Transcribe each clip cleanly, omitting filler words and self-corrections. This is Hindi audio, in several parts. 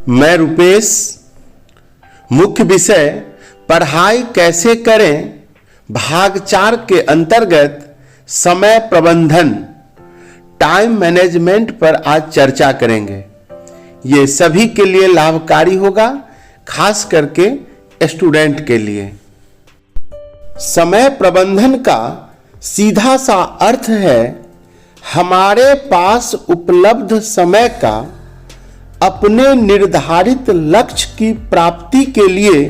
मैं रुपेश। मुख्य विषय पढ़ाई कैसे करें भाग 4 के अंतर्गत समय प्रबंधन टाइम मैनेजमेंट पर आज चर्चा करेंगे। ये सभी के लिए लाभकारी होगा, खास करके स्टूडेंट के लिए। समय प्रबंधन का सीधा सा अर्थ है हमारे पास उपलब्ध समय का अपने निर्धारित लक्ष्य की प्राप्ति के लिए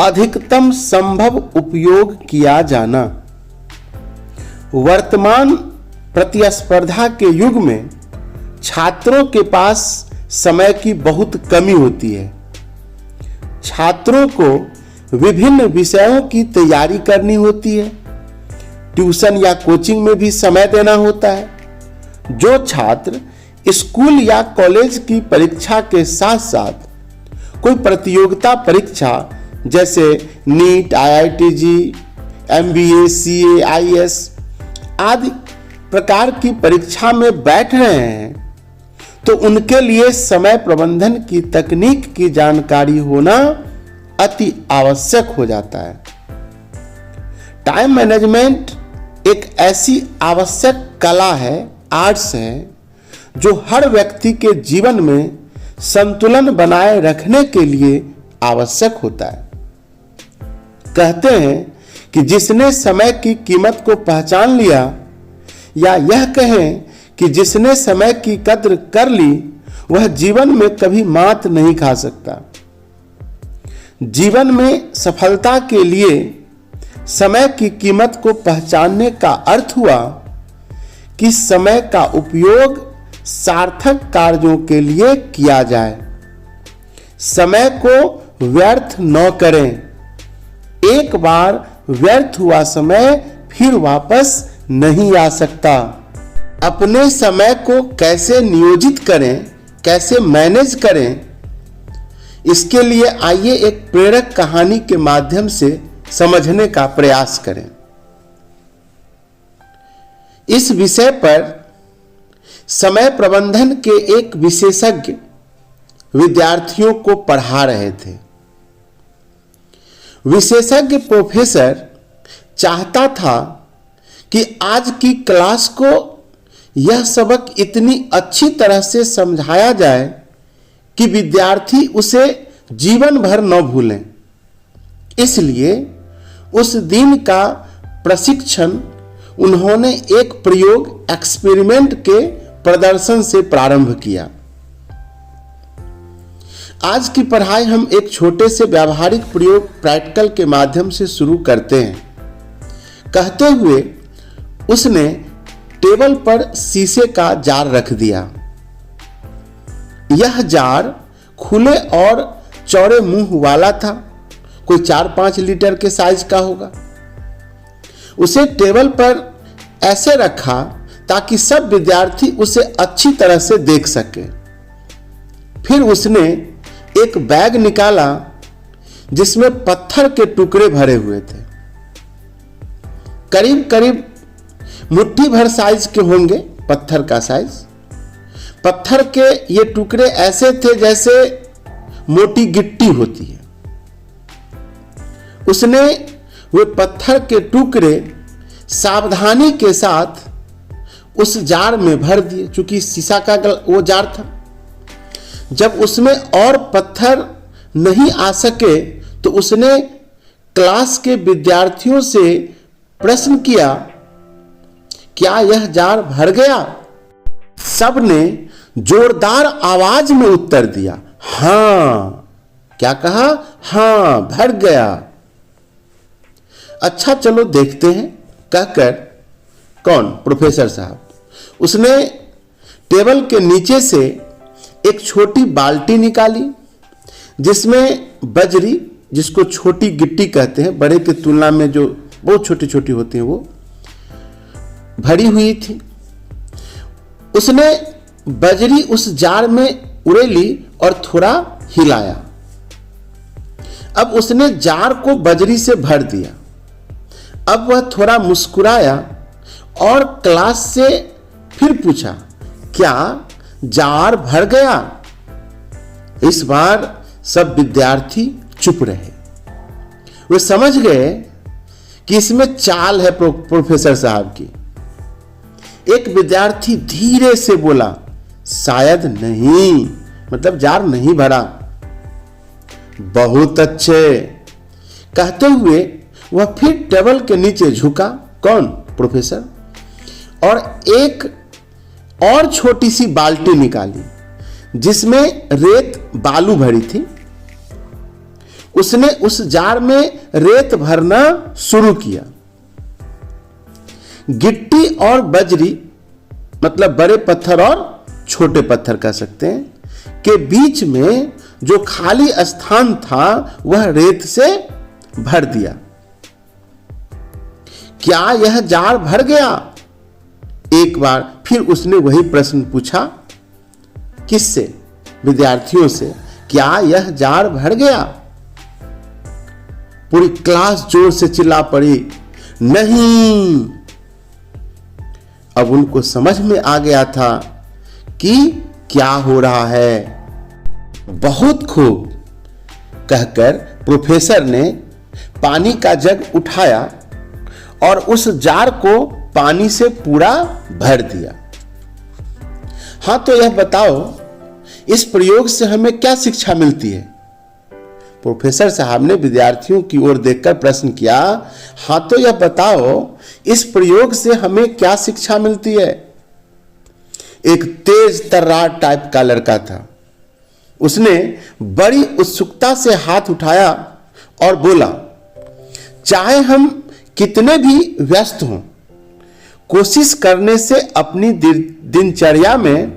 अधिकतम संभव उपयोग किया जाना। वर्तमान प्रतिस्पर्धा के युग में छात्रों के पास समय की बहुत कमी होती है। छात्रों को विभिन्न विषयों की तैयारी करनी होती है, ट्यूशन या कोचिंग में भी समय देना होता है। जो छात्र स्कूल या कॉलेज की परीक्षा के साथ साथ कोई प्रतियोगिता परीक्षा जैसे NEET, IITG, MBA, CA, IAS आदि प्रकार की परीक्षा में बैठ रहे हैं, तो उनके लिए समय प्रबंधन की तकनीक की जानकारी होना अति आवश्यक हो जाता है। टाइम मैनेजमेंट एक ऐसी आवश्यक कला है, आर्ट्स है, जो हर व्यक्ति के जीवन में संतुलन बनाए रखने के लिए आवश्यक होता है। कहते हैं कि जिसने समय की कीमत को पहचान लिया, या यह कहें कि जिसने समय की कद्र कर ली, वह जीवन में कभी मात नहीं खा सकता। जीवन में सफलता के लिए समय की कीमत को पहचानने का अर्थ हुआ कि समय का उपयोग सार्थक कार्यों के लिए किया जाए। समय को व्यर्थ न करें। एक बार व्यर्थ हुआ समय फिर वापस नहीं आ सकता। अपने समय को कैसे नियोजित करें, कैसे मैनेज करें, इसके लिए आइए एक प्रेरक कहानी के माध्यम से समझने का प्रयास करें। इस विषय पर समय प्रबंधन के एक विशेषज्ञ विद्यार्थियों को पढ़ा रहे थे। विशेषज्ञ प्रोफेसर चाहता था कि आज की क्लास को यह सबक इतनी अच्छी तरह से समझाया जाए कि विद्यार्थी उसे जीवन भर न भूलें। इसलिए उस दिन का प्रशिक्षण उन्होंने एक प्रयोग एक्सपेरिमेंट के प्रदर्शन से प्रारंभ किया। आज की पढ़ाई हम एक छोटे से व्यावहारिक प्रयोग प्रैक्टिकल के माध्यम से शुरू करते हैं। कहते हुए उसने टेबल पर शीशे का जार रख दिया। यह जार खुले और चौड़े मुंह वाला था, कोई 4-5 लीटर के साइज का होगा। उसे टेबल पर ऐसे रखा ताकि सब विद्यार्थी उसे अच्छी तरह से देख सके। फिर उसने एक बैग निकाला जिसमें पत्थर के टुकड़े भरे हुए थे। करीब करीब मुट्ठी भर साइज के होंगे पत्थर का साइज। पत्थर के ये टुकड़े ऐसे थे जैसे मोटी गिट्टी होती है। उसने वे पत्थर के टुकड़े सावधानी के साथ उस जार में भर दिए, चूंकि शीशा का वो जार था। जब उसमें और पत्थर नहीं आ सके तो उसने क्लास के विद्यार्थियों से प्रश्न किया, क्या यह जार भर गया? सब ने जोरदार आवाज में उत्तर दिया, हां। क्या कहा? हां, भर गया। अच्छा, चलो देखते हैं, कहकर कौन? प्रोफेसर साहब। उसने टेबल के नीचे से एक छोटी बाल्टी निकाली जिसमें बजरी, जिसको छोटी गिट्टी कहते हैं, बड़े की तुलना में जो बहुत छोटी छोटी होती हैं, वो भरी हुई थी। उसने बजरी उस जार में उड़ेली और थोड़ा हिलाया। अब उसने जार को बजरी से भर दिया। अब वह थोड़ा मुस्कुराया और क्लास से फिर पूछा, क्या जार भर गया? इस बार सब विद्यार्थी चुप रहे। वे समझ गए कि इसमें चाल है प्रोफेसर साहब की। एक विद्यार्थी धीरे से बोला, शायद नहीं, मतलब जार नहीं भरा। बहुत अच्छे, कहते हुए वह फिर टेबल के नीचे झुका। कौन? प्रोफेसर। और एक और छोटी सी बाल्टी निकाली जिसमें रेत बालू भरी थी। उसने उस जार में रेत भरना शुरू किया। गिट्टी और बजरी, मतलब बड़े पत्थर और छोटे पत्थर कह सकते हैं, के बीच में जो खाली स्थान था वह रेत से भर दिया। क्या यह जार भर गया? एक बार फिर उसने वही प्रश्न पूछा। किससे? विद्यार्थियों से। क्या यह जार भर गया? पूरी क्लास जोर से चिल्ला पड़ी, नहीं। अब उनको समझ में आ गया था कि क्या हो रहा है। बहुत खूब कहकर प्रोफेसर ने पानी का जग उठाया और उस जार को पानी से पूरा भर दिया। हां, तो यह बताओ, इस प्रयोग से हमें क्या शिक्षा मिलती है? प्रोफेसर साहब ने विद्यार्थियों की ओर देखकर प्रश्न किया। हां, तो यह बताओ, इस प्रयोग से हमें क्या शिक्षा मिलती है? एक तेज तर्रार टाइप का लड़का था। उसने बड़ी उत्सुकता से हाथ उठाया और बोला, चाहे हम कितने भी व्यस्त हों, कोशिश करने से अपनी दिनचर्या में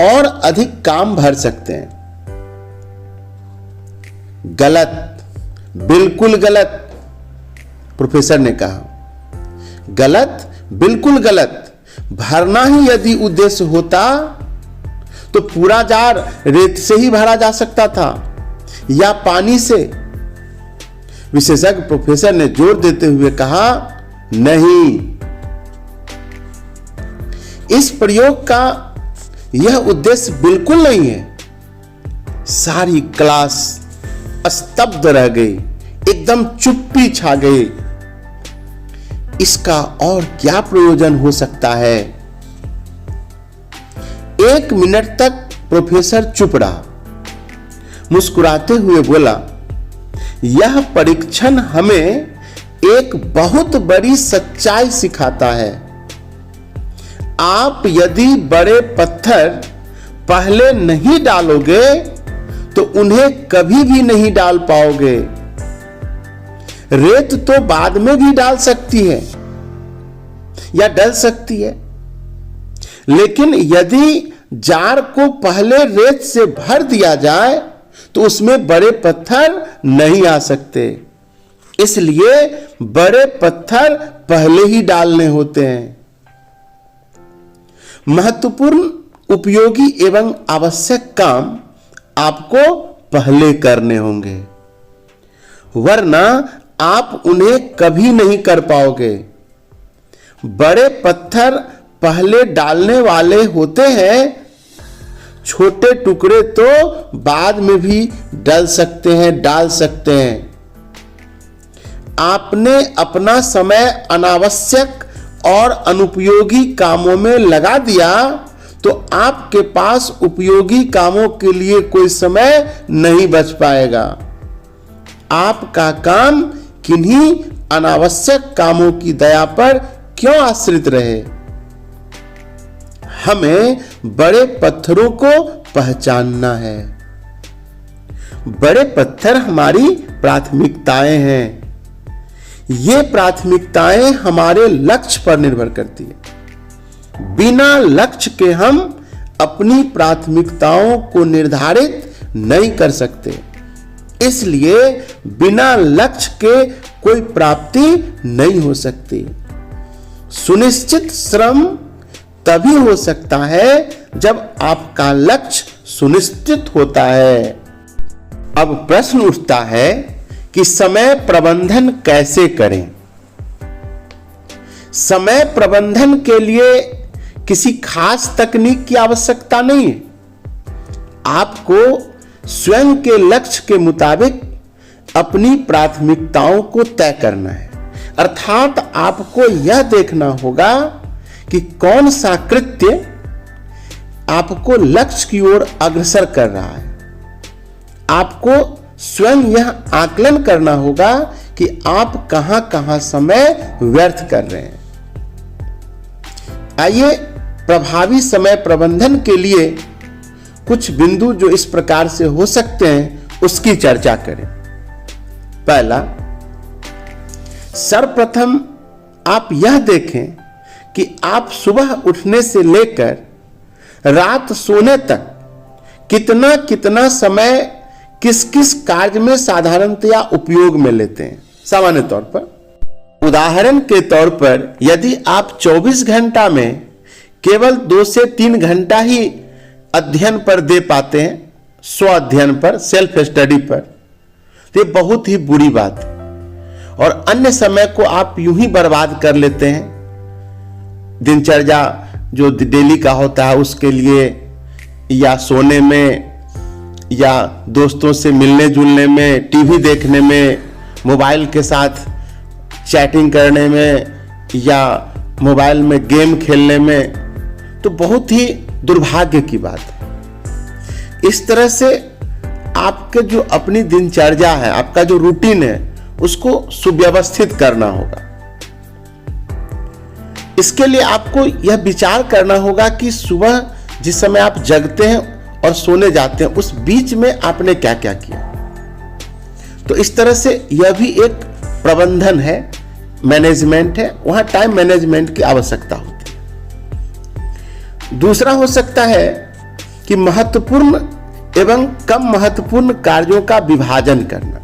और अधिक काम भर सकते हैं। गलत, बिल्कुल गलत, प्रोफेसर ने कहा। गलत, बिल्कुल गलत। भरना ही यदि उद्देश्य होता तो पूरा जार रेत से ही भरा जा सकता था या पानी से। विशेषज्ञ प्रोफेसर ने जोर देते हुए कहा, नहीं। इस प्रयोग का यह उद्देश्य बिल्कुल नहीं है। सारी क्लास स्तब्ध रह गई, एकदम चुप्पी छा गई। इसका और क्या प्रयोजन हो सकता है? 1 मिनट तक प्रोफेसर चुप रहा। मुस्कुराते हुए बोला, यह परीक्षण हमें एक बहुत बड़ी सच्चाई सिखाता है। आप यदि बड़े पत्थर पहले नहीं डालोगे तो उन्हें कभी भी नहीं डाल पाओगे। रेत तो बाद में भी डाल सकती है या डल सकती है, लेकिन यदि जार को पहले रेत से भर दिया जाए तो उसमें बड़े पत्थर नहीं आ सकते। इसलिए बड़े पत्थर पहले ही डालने होते हैं। महत्वपूर्ण, उपयोगी एवं आवश्यक काम आपको पहले करने होंगे, वरना आप उन्हें कभी नहीं कर पाओगे। बड़े पत्थर पहले डालने वाले होते हैं, छोटे टुकड़े तो बाद में भी डाल सकते हैं। आपने अपना समय अनावश्यक और अनुपयोगी कामों में लगा दिया तो आपके पास उपयोगी कामों के लिए कोई समय नहीं बच पाएगा। आपका काम किन्हीं अनावश्यक कामों की दया पर क्यों आश्रित रहे? हमें बड़े पत्थरों को पहचानना है। बड़े पत्थर हमारी प्राथमिकताएं हैं। ये प्राथमिकताएं हमारे लक्ष्य पर निर्भर करती है। बिना लक्ष्य के हम अपनी प्राथमिकताओं को निर्धारित नहीं कर सकते। इसलिए बिना लक्ष्य के कोई प्राप्ति नहीं हो सकती। सुनिश्चित श्रम तभी हो सकता है जब आपका लक्ष्य सुनिश्चित होता है। अब प्रश्न उठता है कि समय प्रबंधन कैसे करें? समय प्रबंधन के लिए किसी खास तकनीक की आवश्यकता नहीं है। आपको स्वयं के लक्ष्य के मुताबिक अपनी प्राथमिकताओं को तय करना है। अर्थात आपको यह देखना होगा कि कौन सा कृत्य आपको लक्ष्य की ओर अग्रसर कर रहा है। आपको स्वयं यह आकलन करना होगा कि आप कहां कहां समय व्यर्थ कर रहे हैं। आइए प्रभावी समय प्रबंधन के लिए कुछ बिंदु जो इस प्रकार से हो सकते हैं उसकी चर्चा करें। पहला, सर्वप्रथम आप यह देखें कि आप सुबह उठने से लेकर रात सोने तक कितना कितना समय किस किस कार्य में साधारणतया उपयोग में लेते हैं। सामान्य तौर पर, उदाहरण के तौर पर, यदि आप 24 घंटा में केवल 2 से 3 घंटा ही अध्ययन पर दे पाते हैं, स्व अध्ययन पर, सेल्फ स्टडी पर, तो ये बहुत ही बुरी बात है। और अन्य समय को आप यूं ही बर्बाद कर लेते हैं। दिनचर्या जो डेली का होता है उसके लिए, या सोने में, या दोस्तों से मिलने जुलने में, टीवी देखने में, मोबाइल के साथ चैटिंग करने में, या मोबाइल में गेम खेलने में, तो बहुत ही दुर्भाग्य की बात है। इस तरह से आपके जो अपनी दिनचर्या है, आपका जो रूटीन है, उसको सुव्यवस्थित करना होगा। इसके लिए आपको यह विचार करना होगा कि सुबह जिस समय आप जगते हैं और सोने जाते हैं उस बीच में आपने क्या क्या किया। तो इस तरह से यह भी एक प्रबंधन है, मैनेजमेंट है, वहां टाइम मैनेजमेंट की आवश्यकता होती है। दूसरा हो सकता है कि महत्वपूर्ण एवं कम महत्वपूर्ण कार्यों का विभाजन करना।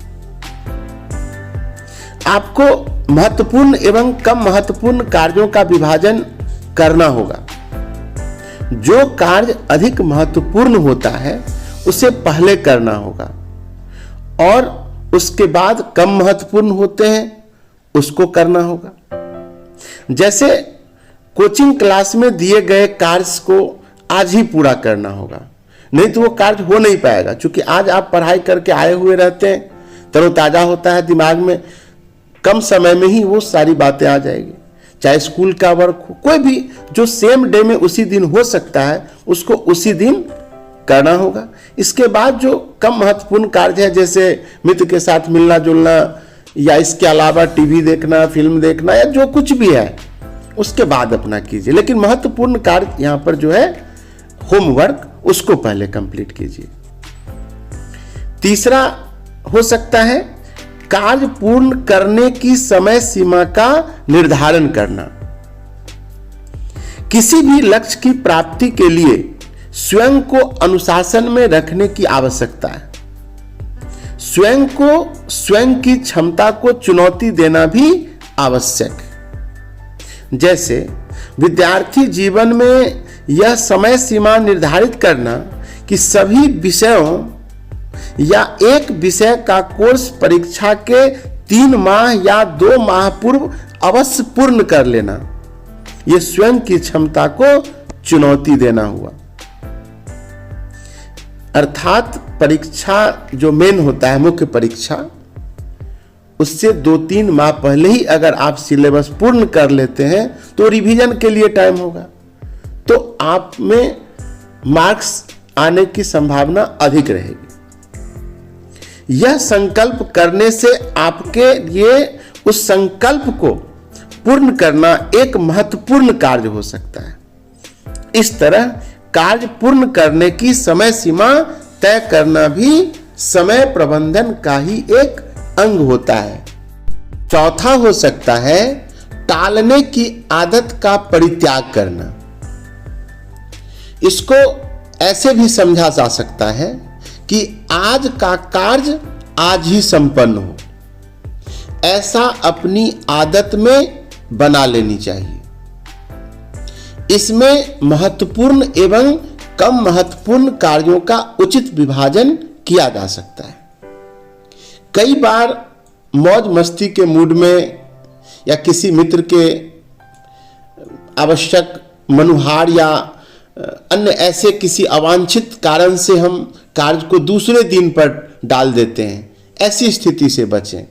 आपको महत्वपूर्ण एवं कम महत्वपूर्ण कार्यों का विभाजन करना होगा। जो कार्य अधिक महत्वपूर्ण होता है उसे पहले करना होगा, और उसके बाद कम महत्वपूर्ण होते हैं उसको करना होगा। जैसे कोचिंग क्लास में दिए गए कार्य को आज ही पूरा करना होगा, नहीं तो वो कार्य हो नहीं पाएगा। क्योंकि आज आप पढ़ाई करके आए हुए रहते हैं, तरोताजा होता है दिमाग में, कम समय में ही वो सारी बातें आ जाएगी। चाहे स्कूल का वर्क हो, कोई भी जो सेम डे में उसी दिन हो सकता है उसको उसी दिन करना होगा। इसके बाद जो कम महत्वपूर्ण कार्य है, जैसे मित्र के साथ मिलना जुलना, या इसके अलावा टीवी देखना, फिल्म देखना, या जो कुछ भी है, उसके बाद अपना कीजिए। लेकिन महत्वपूर्ण कार्य यहां पर जो है होमवर्क, उसको पहले कंप्लीट कीजिए। तीसरा हो सकता है कार्य पूर्ण करने की समय सीमा का निर्धारण करना। किसी भी लक्ष्य की प्राप्ति के लिए स्वयं को अनुशासन में रखने की आवश्यकता है। स्वयं को, स्वयं की क्षमता को चुनौती देना भी आवश्यक है। जैसे विद्यार्थी जीवन में यह समय सीमा निर्धारित करना कि सभी विषयों या एक विषय का कोर्स परीक्षा के 3 माह या 2 माह पूर्व अवश्य पूर्ण कर लेना, यह स्वयं की क्षमता को चुनौती देना हुआ। अर्थात परीक्षा जो मेन होता है, मुख्य परीक्षा, उससे 2-3 माह पहले ही अगर आप सिलेबस पूर्ण कर लेते हैं तो रिवीजन के लिए टाइम होगा, तो आप में मार्क्स आने की संभावना अधिक रहेगी। यह संकल्प करने से आपके लिए उस संकल्प को पूर्ण करना एक महत्वपूर्ण कार्य हो सकता है। इस तरह कार्य पूर्ण करने की समय सीमा तय करना भी समय प्रबंधन का ही एक अंग होता है। चौथा हो सकता है टालने की आदत का परित्याग करना। इसको ऐसे भी समझा जा सकता है कि आज का कार्य आज ही संपन्न हो, ऐसा अपनी आदत में बना लेनी चाहिए। इसमें महत्वपूर्ण एवं कम महत्वपूर्ण कार्यों का उचित विभाजन किया जा सकता है। कई बार मौज मस्ती के मूड में या किसी मित्र के आवश्यक मनुहार या अन्य ऐसे किसी अवांछित कारण से हम कार्य को दूसरे दिन पर डाल देते हैं, ऐसी स्थिति से बचें।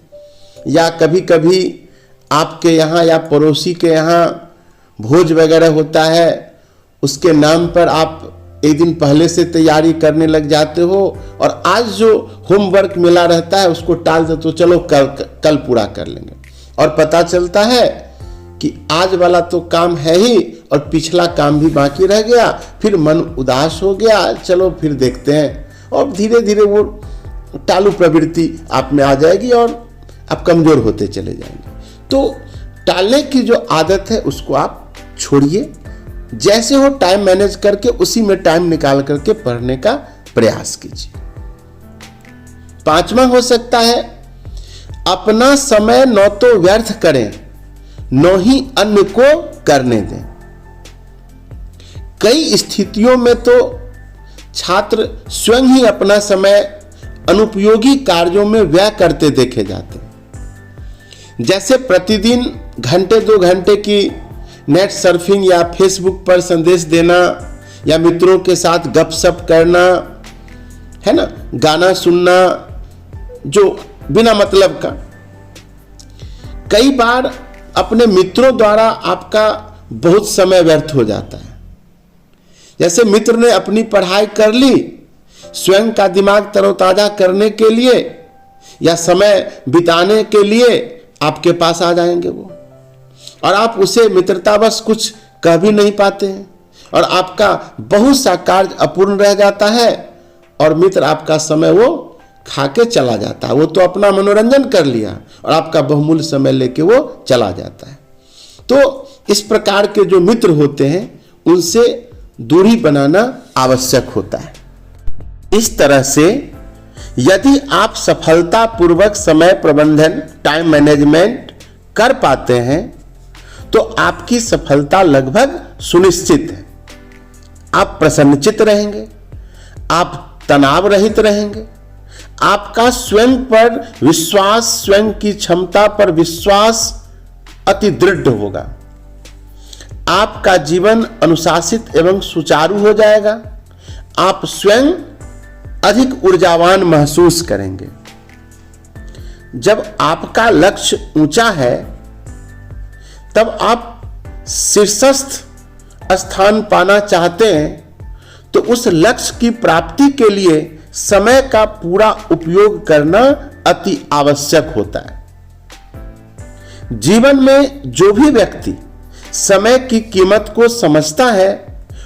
या कभी कभी आपके यहाँ या पड़ोसी के यहाँ भोज वगैरह होता है, उसके नाम पर आप एक दिन पहले से तैयारी करने लग जाते हो और आज जो होमवर्क मिला रहता है उसको टाल दो, तो चलो कल पूरा कर लेंगे। और पता चलता है कि आज वाला तो काम है ही और पिछला काम भी बाकी रह गया, फिर मन उदास हो गया, चलो फिर देखते हैं, और धीरे धीरे वो टालू प्रवृत्ति आप में आ जाएगी और आप कमजोर होते चले जाएंगे। तो टालने की जो आदत है उसको आप छोड़िए, जैसे हो टाइम मैनेज करके उसी में टाइम निकाल करके पढ़ने का प्रयास कीजिए। 5वां हो सकता है, अपना समय न तो व्यर्थ करें न ही अन्य को करने दें। कई स्थितियों में तो छात्र स्वयं ही अपना समय अनुपयोगी कार्यों में व्यय करते देखे जाते हैं। जैसे प्रतिदिन घंटे 2 घंटे की नेट सर्फिंग या फेसबुक पर संदेश देना या मित्रों के साथ गपशप करना, है ना, गाना सुनना जो बिना मतलब का। कई बार अपने मित्रों द्वारा आपका बहुत समय व्यर्थ हो जाता है। जैसे मित्र ने अपनी पढ़ाई कर ली, स्वयं का दिमाग तरोताजा करने के लिए या समय बिताने के लिए आपके पास आ जाएंगे वो, और आप उसे मित्रतावश कुछ कह भी नहीं पाते हैं और आपका बहुत सा कार्य अपूर्ण रह जाता है और मित्र आपका समय वो खा के चला जाता है। वो तो अपना मनोरंजन कर लिया और आपका बहुमूल्य समय लेके वो चला जाता है। तो इस प्रकार के जो मित्र होते हैं उनसे दूरी बनाना आवश्यक होता है। इस तरह से यदि आप सफलतापूर्वक समय प्रबंधन, टाइम मैनेजमेंट कर पाते हैं तो आपकी सफलता लगभग सुनिश्चित है। आप प्रसन्नचित्त रहेंगे, आप तनाव रहित रहेंगे, आपका स्वयं पर विश्वास, स्वयं की क्षमता पर विश्वास अति दृढ़ होगा, आपका जीवन अनुशासित एवं सुचारू हो जाएगा, आप स्वयं अधिक ऊर्जावान महसूस करेंगे। जब आपका लक्ष्य ऊंचा है तब आप शीर्षस्थ स्थान पाना चाहते हैं तो उस लक्ष्य की प्राप्ति के लिए समय का पूरा उपयोग करना अति आवश्यक होता है। जीवन में जो भी व्यक्ति समय की कीमत को समझता है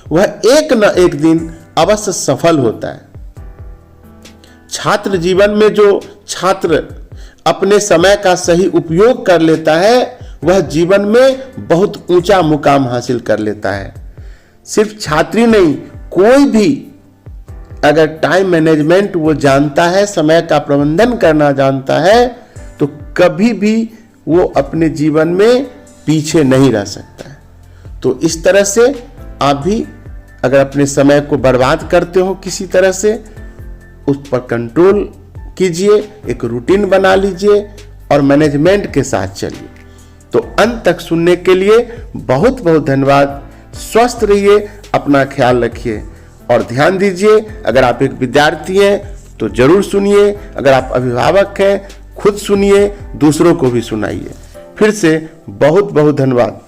वह एक न एक दिन अवश्य सफल होता है। छात्र जीवन में जो छात्र अपने समय का सही उपयोग कर लेता है वह जीवन में बहुत ऊंचा मुकाम हासिल कर लेता है। सिर्फ छात्री नहीं, कोई भी अगर टाइम मैनेजमेंट वो जानता है, समय का प्रबंधन करना जानता है, तो कभी भी वो अपने जीवन में पीछे नहीं रह सकता है। तो इस तरह से आप भी अगर अपने समय को बर्बाद करते हो किसी तरह से, उस पर कंट्रोल कीजिए, एक रूटीन बना लीजिए और मैनेजमेंट के साथ चलिए। तो अंत तक सुनने के लिए बहुत बहुत धन्यवाद। स्वस्थ रहिए, अपना ख्याल रखिए और ध्यान दीजिए। अगर आप एक विद्यार्थी हैं तो जरूर सुनिए, अगर आप अभिभावक हैं खुद सुनिए, दूसरों को भी सुनाइए। फिर से बहुत बहुत धन्यवाद।